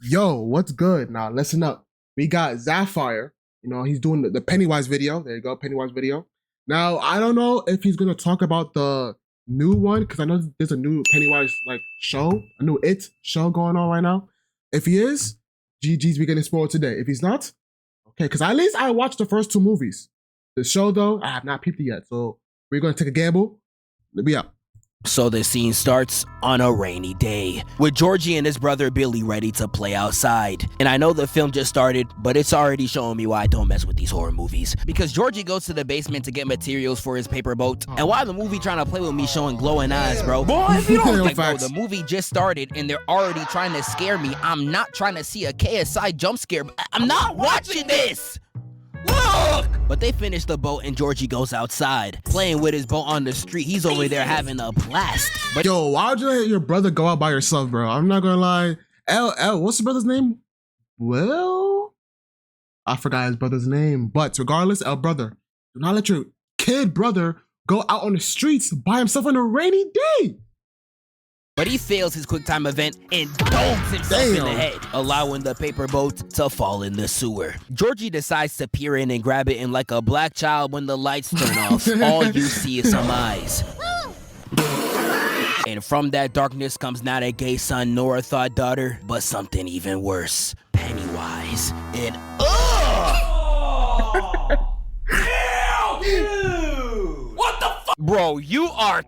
Yo, what's good? Now listen up. We got Sapphire. He's doing the Pennywise video. There you go, Pennywise video. Now I don't know if he's gonna talk about the new one because I know there's a new Pennywise show, a new It show going on right now. If he is, GG's, we getting spoiled today. If he's not, okay, because at least I watched the first two movies. The show though, I have not peeped it yet, so we're gonna take a gamble. Let me out. So the scene starts on a rainy day, with Georgie and his brother Billy ready to play outside. And I know the film just started, but it's already showing me why I don't mess with these horror movies. Because Georgie goes to the basement to get materials for his paper boat, and why the movie trying to play with me showing glowing eyes, bro? Boy, if you don't think, bro, the movie just started and they're already trying to scare me. I'm not trying to see a KSI jump scare. I'm not watching this! Look! But they finish the boat and Georgie goes outside, playing with his boat on the street. He's over there having a blast. But yo, why would you let your brother go out by yourself, bro? I'm not gonna lie. What's your brother's name? Well, I forgot his brother's name. But regardless, brother, do not let your kid brother go out on the streets by himself on a rainy day. But he fails his quick time event and domes himself in the head, allowing the paper boat to fall in the sewer. Georgie decides to peer in and grab it, and like a black child when the lights turn off, all you see is some eyes. And from that darkness comes not a gay son nor a thought daughter, but something even worse. Pennywise. And hell, dude! What the fuck? Bro, you are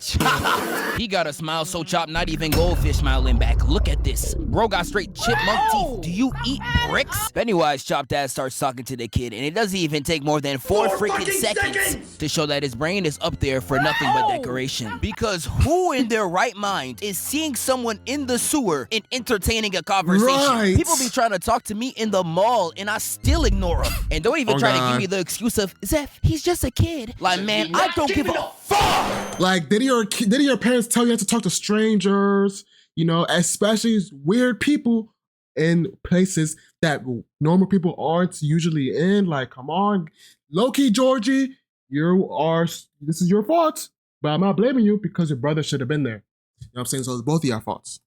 He got a smile so chopped, not even goldfish smiling back. Look at this. Bro got straight chipmunk teeth. Do you eat bricks? Pennywise chopped ass starts talking to the kid, and it doesn't even take more than 4 freaking seconds to show that his brain is up there for nothing but decoration. Because who in their right mind is seeing someone in the sewer and entertaining a conversation? Right. People be trying to talk to me in the mall, and I still ignore them. And don't even try to give me the excuse of, Zeph, he's just a kid. Like, man, I don't give a fuck. Like, did your parents tell you not to talk to strangers? Especially weird people in places that normal people aren't usually in. Like, come on, low-key, Georgie, this is your fault, but I'm not blaming you because your brother should have been there. You know what I'm saying? So it's both of your faults.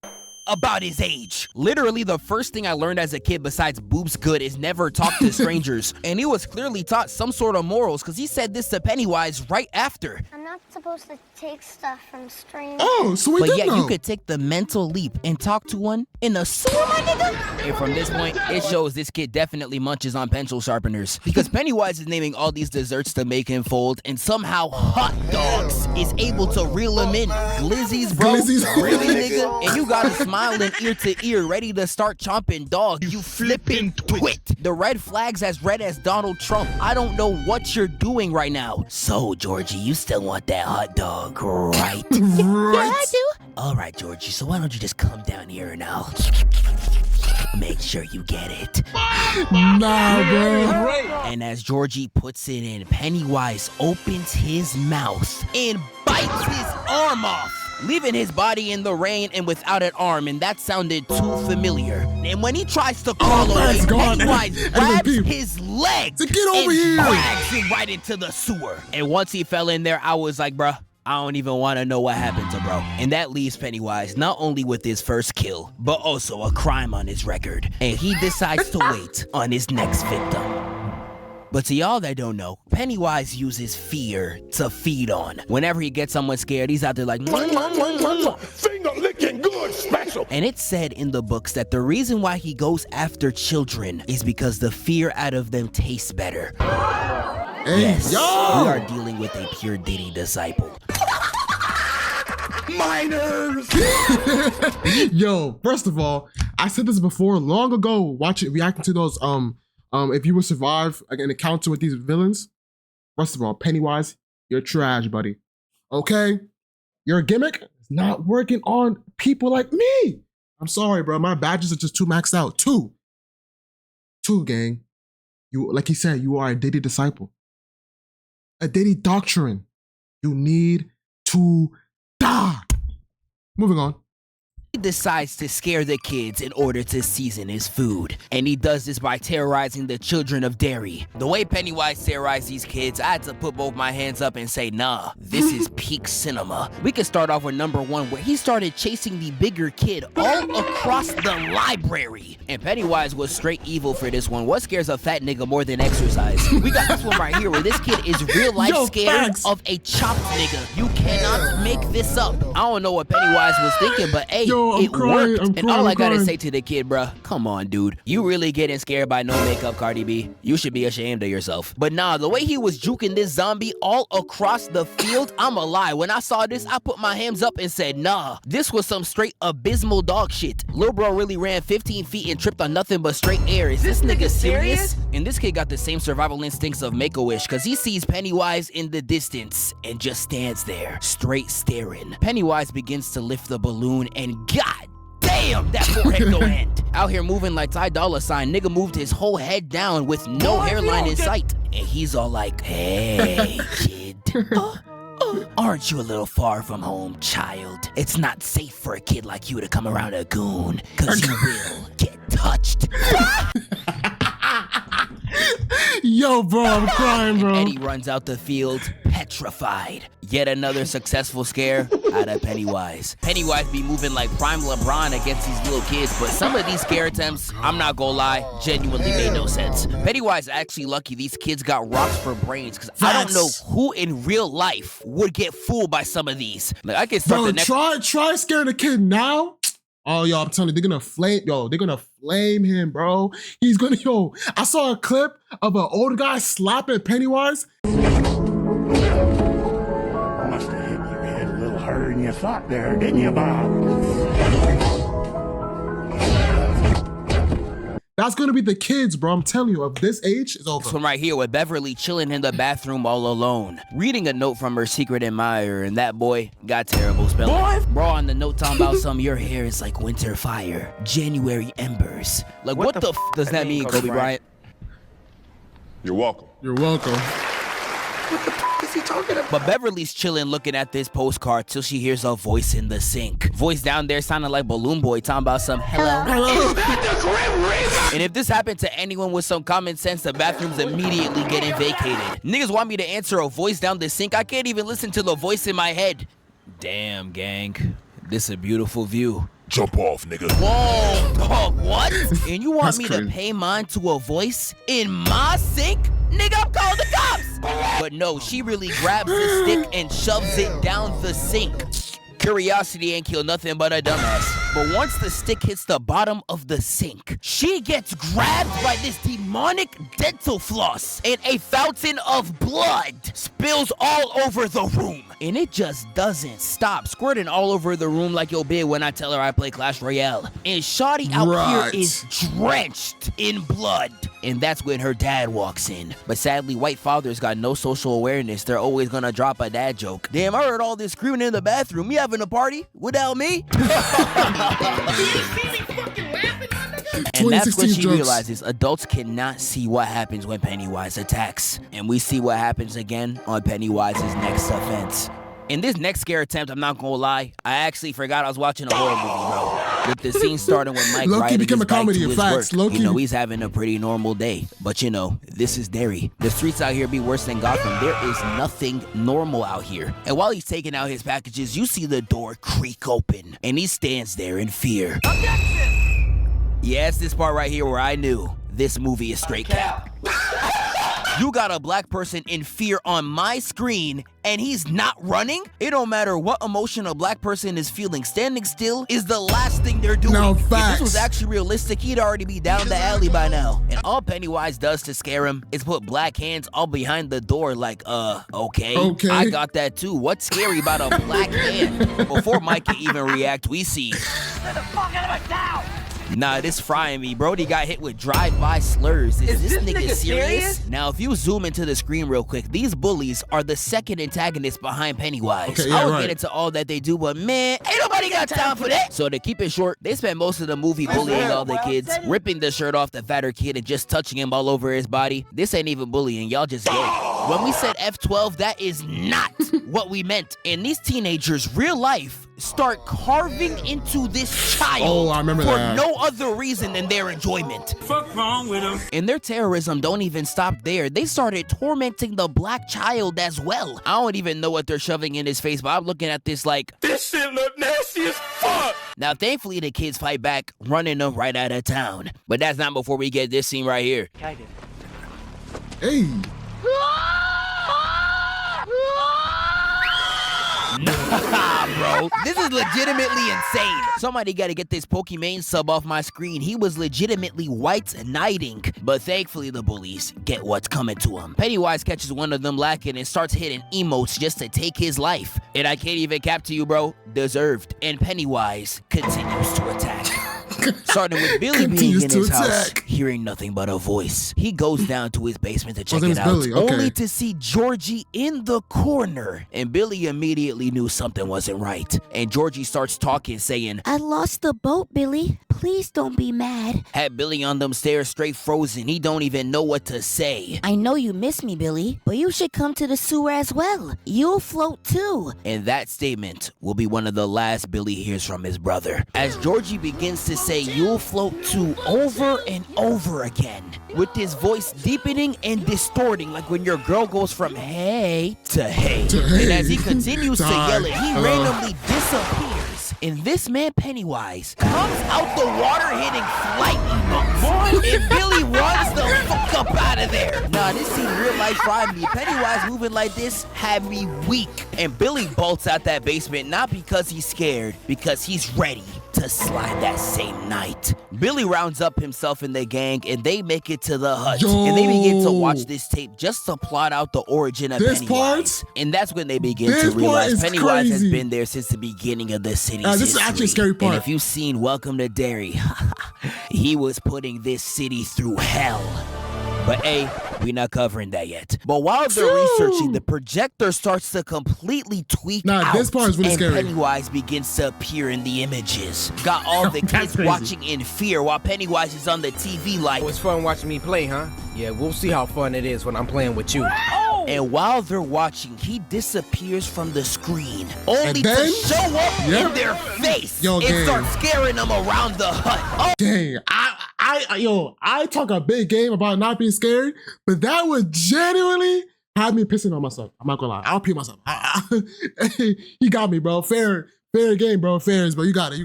About his age. Literally, the first thing I learned as a kid besides boobs good is never talk to strangers. And he was clearly taught some sort of morals because he said this to Pennywise right after. I'm not supposed to take stuff from strangers. Oh, so we did know. You could take the mental leap and talk to one in the sewer, my nigga. And from this point, it shows this kid definitely munches on pencil sharpeners. Because Pennywise is naming all these desserts to make him fold, and somehow Hot Dogs is able to reel him in. Glizzies, bro. Glizzies. Really, nigga? And you got a smiling ear to ear, ready to start chomping, dog. You flippin' twit. The red flag's as red as Donald Trump. I don't know what you're doing right now. So, Georgie, you still want that hot dog, right? Right. Yeah, I do. All right, Georgie, so why don't you just come down here and I'll make sure you get it. Nah, bro. And as Georgie puts it in, Pennywise opens his mouth and bites his arm off, leaving his body in the rain and without an arm, and that sounded too familiar. And when he tries to crawl away, Pennywise grabs his leg to get over and here, drags him right into the sewer. And once he fell in there, I was like, bruh, I don't even want to know what happened to bro. And that leaves Pennywise not only with his first kill, but also a crime on his record. And he decides to wait on his next victim. But to y'all that don't know, Pennywise uses fear to feed on. Whenever he gets someone scared, he's out there like, finger licking good special. And it's said in the books that the reason why he goes after children is because the fear out of them tastes better. Hey, yes, yo! We are dealing with a pure Diddy disciple. Minors! Yo, first of all, I said this before long ago, reacting to those, if you would survive an encounter with these villains. First of all, Pennywise, you're trash, buddy. Okay? Your gimmick is not working on people like me. I'm sorry, bro. My badges are just too maxed out. Two, gang. You, like he said, you are a Diddy disciple. A Diddy doctrine. You need to die. Moving on. He decides to scare the kids in order to season his food. And he does this by terrorizing the children of Derry. The way Pennywise terrorized these kids, I had to put both my hands up and say, nah, this is peak cinema. We can start off with number 1, where he started chasing the bigger kid all across the library. And Pennywise was straight evil for this one. What scares a fat nigga more than exercise? We got this one right here where this kid is real life scared of a chopped nigga. You cannot make this up. I don't know what Pennywise was thinking, but hey, it worked. And all I gotta say to the kid, bruh, come on, dude. You really getting scared by no makeup, Cardi B? You should be ashamed of yourself. But nah, the way he was juking this zombie all across the field, I'ma lie. When I saw this, I put my hands up and said, nah, this was some straight abysmal dog shit. Lil bro really ran 15 feet and tripped on nothing but straight air. Is this nigga serious? And this kid got the same survival instincts of Make-A-Wish, cause he sees Pennywise in the distance and just stands there, straight staring. Pennywise begins to lift the balloon and god damn, that forehead go end. Out here moving like Ty Dolla $ign, nigga moved his whole head down with no hairline in sight. And he's all like, hey, kid. Aren't you a little far from home, child? It's not safe for a kid like you to come around a goon, cause you will get touched. Yo, bro, I'm crying, bro. And Eddie runs out the field, petrified. Yet another successful scare out of Pennywise. Pennywise be moving like prime LeBron against these little kids, but some of these scare attempts, I'm not gonna lie, genuinely made no sense. Pennywise actually lucky these kids got rocks for brains, because I don't know who in real life would get fooled by some of these. Like, I can start Bro, the next... try scaring a kid now. Oh, yo, I'm telling you, they're gonna flame him, bro. He's gonna, I saw a clip of an old guy slapping Pennywise. Must have hit your head a little harder than you thought there, didn't you, Bob? That's gonna be the kids, bro. I'm telling you, of this age, it's over. This one right here with Beverly chilling in the bathroom all alone, reading a note from her secret admirer, and that boy got terrible spelling. Bro, on the note talking about your hair is like winter fire, January embers. Like, what the f does that mean, Kobe Bryant? You're welcome. You're welcome. What the f is he talking about? But Beverly's chilling looking at this postcard till she hears a voice in the sink. Voice down there sounding like Balloon Boy talking about some hello. And if this happened to anyone with some common sense, the bathroom's immediately getting vacated. Niggas want me to answer a voice down the sink. I can't even listen to the voice in my head. Damn, gang. This a beautiful view. Jump off, nigga. Whoa, dog, what? And you want That's me crazy. to pay mine to a voice in my sink? Nigga, I'm calling the cops. But no, she really grabs the stick and shoves it down the sink. Curiosity ain't kill nothing but a dumbass. But once the stick hits the bottom of the sink, she gets grabbed by this demonic dental floss, and a fountain of blood spills all over the room. And it just doesn't stop, squirting all over the room like your bid when I tell her I play Clash Royale. And Shawty out here is drenched in blood. And that's when her dad walks in. But sadly, white fathers got no social awareness. They're always gonna drop a dad joke. Damn, I heard all this screaming in the bathroom. You having a party without me? And that's when she jokes. realizes adults cannot see what happens when Pennywise attacks. And we see what happens again on Pennywise's next offense. In this next scare attempt, I'm not gonna lie, I actually forgot I was watching a horror movie, bro. With the scene starting with Mike Low-key riding became his a comedy, bike to his facts. work. Low-key. You know, he's having a pretty normal day. But you know, this is Derry. The streets out here be worse than Gotham. There is nothing normal out here. And while he's taking out his packages, you see the door creak open. And he stands there in fear. Yeah, it's this part right here where I knew this movie is straight cap. You got a black person in fear on my screen, and he's not running? It don't matter what emotion a black person is feeling. Standing still is the last thing they're doing. No, If facts. this was actually realistic, he'd already be down the alley by now. And all Pennywise does to scare him is put black hands all behind the door like, okay. Okay. I got that too. What's scary about a black hand? Before Mike can even react, we see... Nah, this frying me. Brody got hit with drive-by slurs. Is this nigga serious? Now, if you zoom into the screen real quick, these bullies are the second antagonists behind Pennywise. Okay, yeah, I would right. get into all that they do, but man, ain't nobody got time for that. So to keep it short, they spend most of the movie bullying all the kids, ripping the shirt off the fatter kid and just touching him all over his body. This ain't even bullying, y'all just gay. When we said F12, that is not what we meant. And these teenagers, real life, start carving into this child Oh, I remember for that. no other reason than their enjoyment. Fuck wrong with him? And their terrorism don't even stop there. They started tormenting the black child as well. I don't even know what they're shoving in his face, but I'm looking at this like, This shit look nasty as fuck. now thankfully the kids fight back, running them right out of town. But that's not before we get this scene right here. Hey. Nah, bro. This is legitimately insane. Somebody gotta get this Pokemon sub off my screen. He was legitimately white knighting. But thankfully the bullies get what's coming to him. Pennywise catches one of them lacking and starts hitting emotes just to take his life. And I can't even cap to you, bro. Deserved. And Pennywise continues to attack. Starting with Billy being in his house, hearing nothing but a voice. He goes down to his basement to check it out, Billy, okay. only to see Georgie in the corner. And Billy immediately knew something wasn't right. And Georgie starts talking, saying, I lost the boat, Billy. Please don't be mad. had Billy on them stairs straight frozen. He don't even know what to say. I know you miss me, Billy, but you should come to the sewer as well. You'll float too. And that statement will be one of the last Billy hears from his brother, as Georgie begins to say you'll float too over and over again, with his voice deepening and distorting like when your girl goes from hey to hey. And as he continues to yell it, he randomly disappears. And this man Pennywise comes out the water hitting flight emotes. And Billy runs the fuck up out of there. Nah, this scene real life fried me. Pennywise moving like this had me weak. And Billy bolts out that basement not because he's scared, because he's ready to slide that same night. Billy rounds up himself and the gang and they make it to the hut. And they begin to watch this tape just to plot out the origin of Pennywise. And that's when they begin to realize Pennywise has been there since the beginning of the city's this history. is actually a scary part. And if you've seen Welcome to Derry, he was putting this city through hell. But hey, we're not covering that yet. But while they're researching, the projector starts to completely tweak out. This part is really and scary. Pennywise begins to appear in the images. Got all the kids crazy. watching in fear while Pennywise is on the TV like, Oh, it's fun watching me play, huh? Yeah, we'll see how fun it is when I'm playing with you. and while they're watching, he disappears from the screen, only And to then- show up in their face Yo, and gang. start scaring them around the hut. Oh, Dang, I talk a big game about not being scared, but that would genuinely have me pissing on myself. I'm not gonna lie, I'll pee myself. He got me, bro. Fair game, bro. Fairs, but you got it.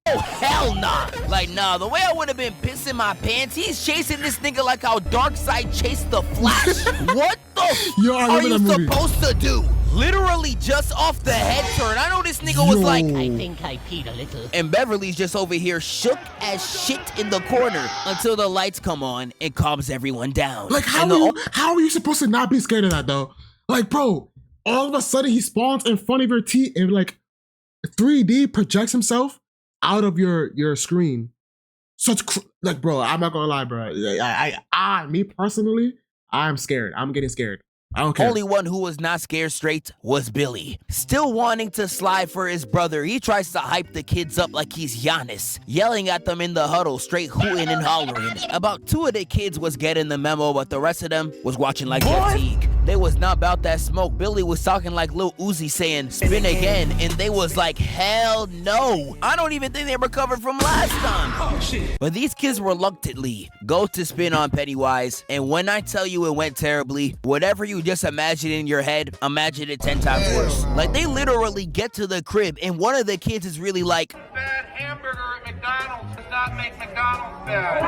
oh, hell nah. Like, nah, the way I would have been pissing my pants, he's chasing this nigga like how Darkseid chased the Flash. What the Yo, I are remember you that movie. supposed to do? Literally just off the head turn. I know this nigga was like, Yo. I think I peed a little. and Beverly's just over here shook as shit in the corner until the lights come on and calms everyone down. Like, And how are you supposed to not be scared of that, though? Like, bro, all of a sudden he spawns in front of your teeth and, like, 3D projects himself out of your screen. Like, bro, I'm not gonna lie, bro. Me personally, I'm scared. I'm getting scared. I don't care. Only one who was not scared straight was Billy. Still wanting to slide for his brother, he tries to hype the kids up like he's Giannis, yelling at them in the huddle, straight hooting and hollering. About 2 of the kids was getting the memo, but the rest of them was watching like fatigue. They was not about that smoke. Billy was talking like Lil Uzi saying, spin again, and they was like, hell no. I don't even think they recovered from last time. Oh, shit. But these kids reluctantly go to spin on Pennywise, and when I tell you it went terribly, whatever you just imagine in your head, imagine it 10 times worse. Like, they literally get to the crib, and one of the kids is really like, Bad hamburger at McDonald's does not make McDonald's bad.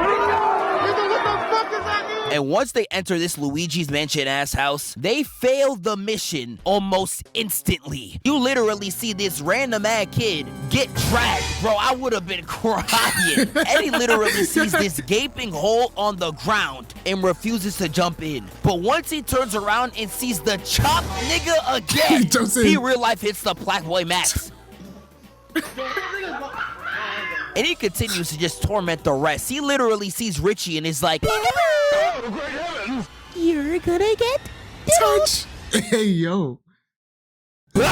and once they enter this Luigi's Mansion ass house, they fail the mission almost instantly. You literally see this random ass kid get dragged. Bro, I would have been crying. Eddie literally sees this gaping hole on the ground and refuses to jump in. But once he turns around and sees the chop nigga again, He jumps in. he real life hits the Black Boy Max. And he continues to just torment the rest. He literally sees Richie and is like, You're gonna get touch. Hey, yo. and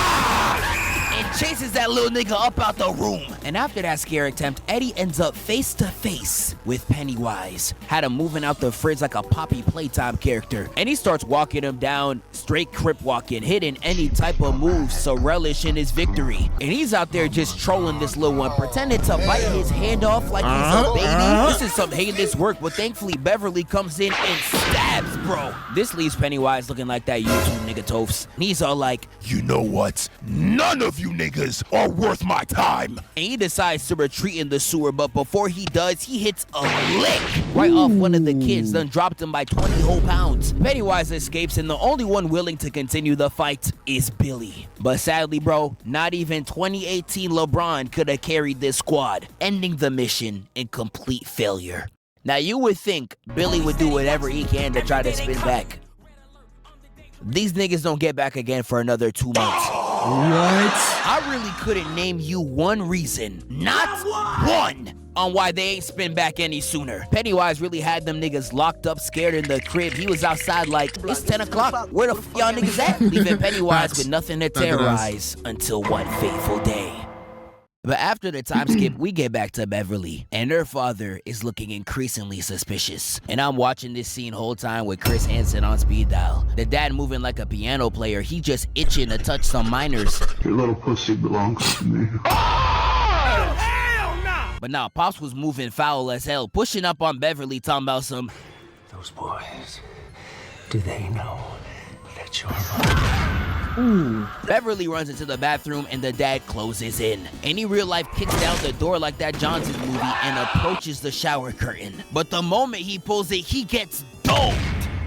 chases that little nigga up out the room. And after that scare attempt, Eddie ends up face to face with Pennywise. Had him moving out the fridge like a Poppy Playtime character. And he starts walking him down, straight crip walking, hitting any type of moves to relish in his victory. And he's out there just trolling this little one, pretending to bite his hand off like he's a baby. This is some heinous work, but thankfully Beverly comes in and stabs bro. This leaves Pennywise looking like that YouTube nigga Tophs. And he's all like, you know what? None of you niggas are worth my time. And he decides to retreat in the sewer, but before he does, he hits a lick right off one of the kids, then dropped him by 20 whole pounds. Pennywise escapes, and the only one willing to continue the fight is Billy. But sadly, bro, not even 2018 LeBron could have carried this squad, ending the mission in complete failure. Now, you would think Billy would do whatever he can to try to spin back. These niggas don't get back again for another 2 months. What? I really couldn't name you one reason, not one, on why they ain't spin back any sooner. Pennywise really had them niggas locked up, scared in the crib. He was outside like, it's 10 o'clock. Where the f y'all niggas at? Leaving Pennywise with nothing to terrorize until one fateful day. But after the time skip, we get back to Beverly, and her father is looking increasingly suspicious. And I'm watching this scene whole time with Chris Hansen on speed dial. The dad moving like a piano player, he just itching to touch some minors. Your little pussy belongs to me. But now Pops was moving foul as hell, pushing up on Beverly, talking about some, those boys, do they know that you're Beverly runs into the bathroom and the dad closes in. And he real life kicks down the door like that Johnson movie and approaches the shower curtain. But the moment he pulls it, he gets domed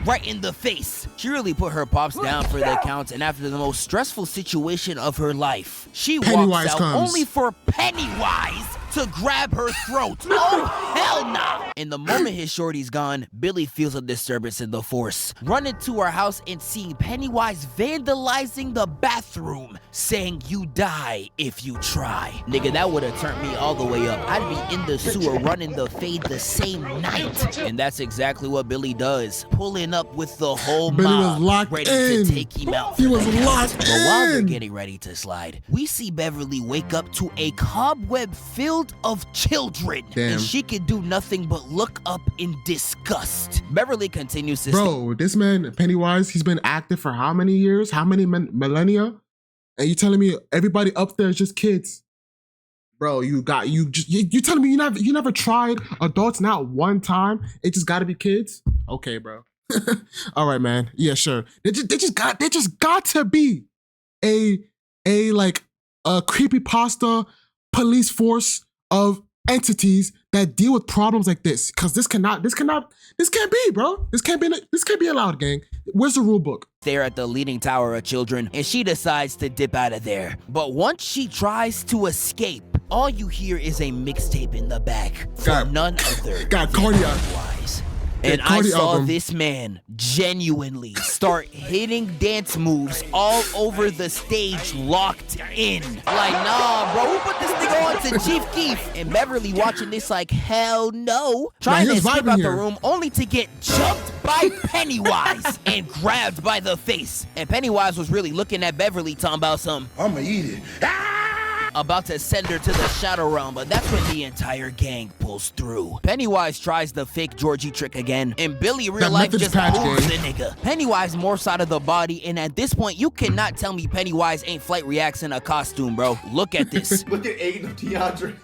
right in the face. She really put her pops down for the count, and after the most stressful situation of her life, she walks out only for Pennywise to grab her throat. Oh, hell nah! And the moment his shorty's gone, Billy feels a disturbance in the force. Running to her house and seeing Pennywise vandalizing the bathroom, saying, you die if you try. Nigga, that would've turned me all the way up. I'd be in the sewer running the fade the same night. And that's exactly what Billy does. Pulling up with the whole mob, ready to take him out. He was locked in. But while they're getting ready to slide, we see Beverly wake up to a cobweb filled of children. Damn. And she can do nothing but look up in disgust. Beverly continues to Bro, this man, Pennywise, he's been active for how many years? How many millennia? And you telling me everybody up there is just kids? Bro, you telling me you never tried adults not one time? It just gotta be kids? Okay, bro. All right, man. Yeah, sure. They just got to be a creepypasta police force of entities that deal with problems like this. Cause this can't be, bro. This can't be allowed, gang. Where's the rule book? There at the Leaning Tower of Children, and she decides to dip out of there. But once she tries to escape, all you hear is a mixtape in the back from none other than Pennywise. And I saw this man genuinely start hitting dance moves all over the stage locked in. Like, nah, bro, who put this nigga on to Chief Keef? And Beverly watching this like, hell no. Trying to escape out the room only to get jumped by Pennywise and grabbed by the face. And Pennywise was really looking at Beverly talking about some, I'ma eat it. about to send her to the Shadow Realm, but that's when the entire gang pulls through. Pennywise tries the fake Georgie trick again, and Billy real life just moves the nigga. Pennywise morphs out of the body, and at this point, you cannot tell me Pennywise ain't Flight Reacts in a costume, bro. Look at this. Look at Aiden DeAndre.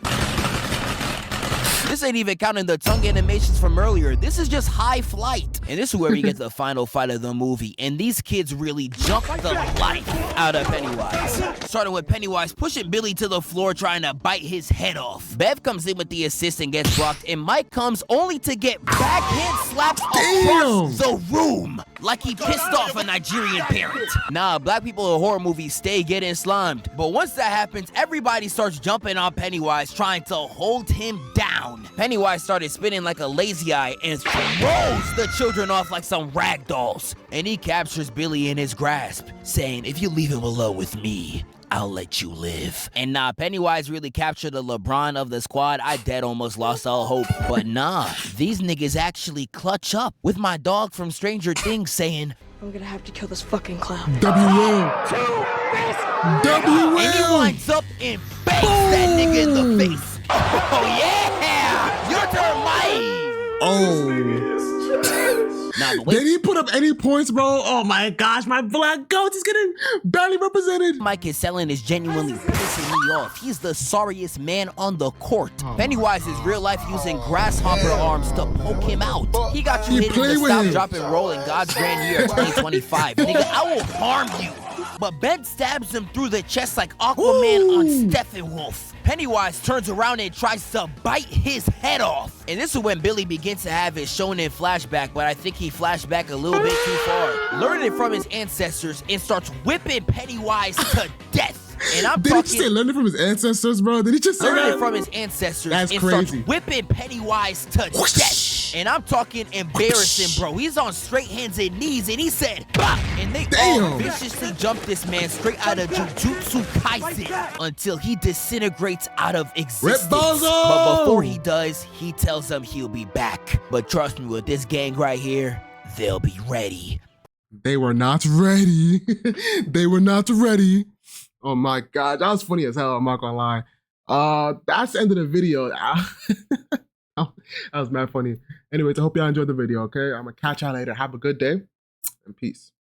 This ain't even counting the tongue animations from earlier. This is just high flight. And this is where we get the final fight of the movie. And these kids really jump the life out of Pennywise. Starting with Pennywise pushing Billy to the floor, trying to bite his head off. Bev comes in with the assist and gets blocked. And Mike comes only to get backhand slapped across the room. Like he pissed off a Nigerian parent. Nah, black people in horror movies stay getting slimed. But once that happens, everybody starts jumping on Pennywise, trying to hold him down. Pennywise started spinning like a lazy eye and throws the children off like some rag dolls. And he captures Billy in his grasp, saying, if you leave him alone with me, I'll let you live. And nah, Pennywise really captured the LeBron of the squad. I dead almost lost all hope. But nah, these niggas actually clutch up with my dog from Stranger Things saying, I'm gonna have to kill this fucking clown. W will. And he winds up and bangs that nigga in the face. Oh yeah! Your turn, Mike! Oh. Now, Did he put up any points, bro? Oh my gosh, my black goat is getting barely represented. Mike is selling is genuinely pissing me off. He's the sorriest man on the court. Pennywise is real life using grasshopper arms to poke him out. He got you hitting the stop, drop, and roll in God's grand year 2025. Nigga, I will harm you. But Ben stabs him through the chest like Aquaman on Steppenwolf. Pennywise turns around and tries to bite his head off. And this is when Billy begins to have his shonen flashback, but I think he flashed back a little bit too far. Learning from his ancestors and starts whipping Pennywise to death. And I'm Did he just say learning from his ancestors, bro? Did he just say learning that? from his ancestors That's and crazy. starts whipping Pennywise to death. And I'm talking embarrassing, bro. He's on straight hands and knees, and he said, bah! And they all viciously jump this man straight out of Jujutsu Kaisen until he disintegrates out of existence. But before he does, he tells them he'll be back. But trust me, with this gang right here, they'll be ready. They were not ready. They were not ready. Oh my God, that was funny as hell, I'm not gonna lie. That's the end of the video. That was mad funny. Anyways, I hope y'all enjoyed the video, okay? I'm gonna catch y'all later. Have a good day, and peace.